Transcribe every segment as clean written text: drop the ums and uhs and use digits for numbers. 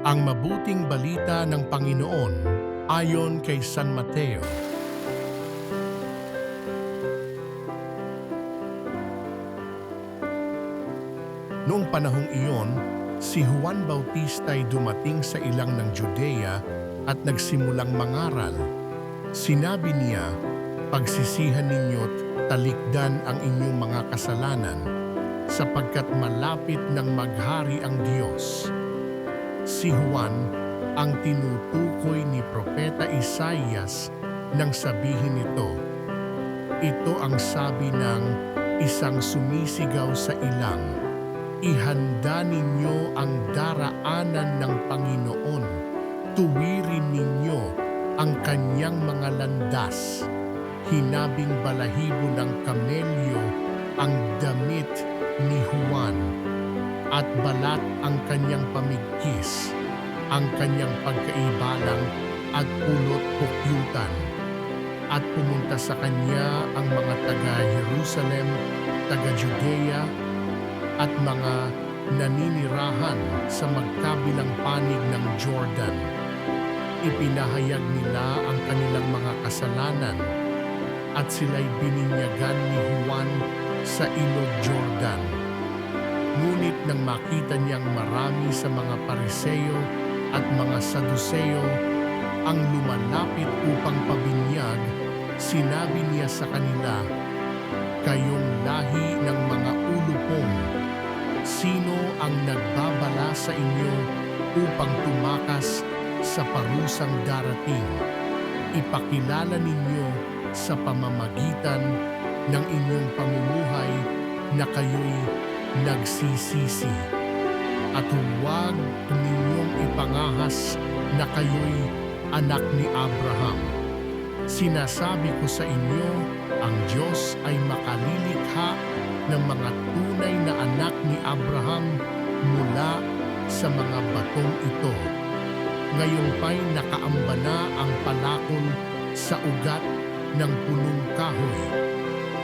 Ang mabuting balita ng Panginoon ayon kay San Mateo. Noong panahong iyon, si Juan Bautista ay dumating sa ilang ng Judea at nagsimulang mangaral. Sinabi niya, "Pagsisihan ninyo't talikdan ang inyong mga kasalanan, sapagkat malapit ng maghari ang Diyos." Si Juan ang tinutukoy ni Propeta Isaias nang sabihin nito, "Ito ang sabi ng isang sumisigaw sa ilang, ihanda ninyo ang daraanan ng Panginoon, tuwirin ninyo ang kanyang mga landas." Hinabing balahibo ng kamelyo ang damit ni Juan, at balat ang kanyang pamigkis, ang kanyang pagkaibalang at pulot pukyutan. At pumunta sa kanya ang mga taga-Jerusalem, taga-Judea, at mga naninirahan sa magkabilang panig ng Jordan. Ipinahayag nila ang kanilang mga kasalanan, at sila'y bininyagan ni Juan sa ilog Jordan. Ngunit nang makita niyang marami sa mga Pariseo at mga Saduseo ang lumalapit upang pabinyag, sinabi niya sa kanila, "Kayong lahi ng mga ulupong, sino ang nagbabala sa inyo upang tumakas sa parusang darating? Ipakilala ninyo sa pamamagitan ng inyong pamumuhay na kayo'y nagsisisi, at huwag ninyong ipangahas na kayo'y anak ni Abraham. Sinasabi ko sa inyo, ang Diyos ay makalilikha ng mga tunay na anak ni Abraham mula sa mga batong ito. Ngayon pa'y nakaamba na ang palakol sa ugat ng punong kahoy.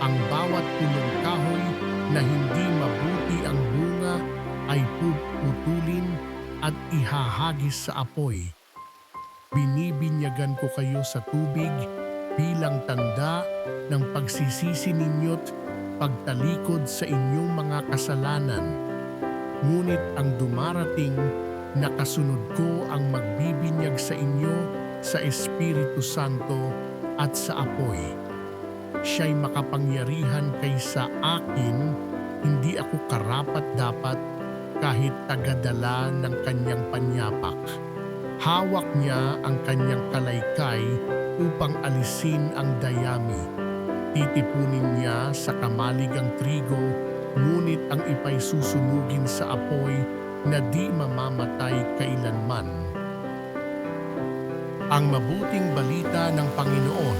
Ang bawat punong kahoy na hindi mabuti ang bunga ay puputulin at ihahagis sa apoy. Binibinyagan ko kayo sa tubig bilang tanda ng pagsisisi ninyo't pagtalikod sa inyong mga kasalanan. Ngunit ang dumarating na kasunod ko ang magbibinyag sa inyo sa Espiritu Santo at sa apoy. Siya'y makapangyarihan kaysa akin, hindi ako karapat-dapat kahit tagadala ng kanyang panyapak. Hawak niya ang kanyang kalaykay upang alisin ang dayami. Titipunin niya sa kamalig ang trigo, ngunit ang ipa'y susunugin sa apoy na di mamamatay kailanman. Ang mabuting balita ng Panginoon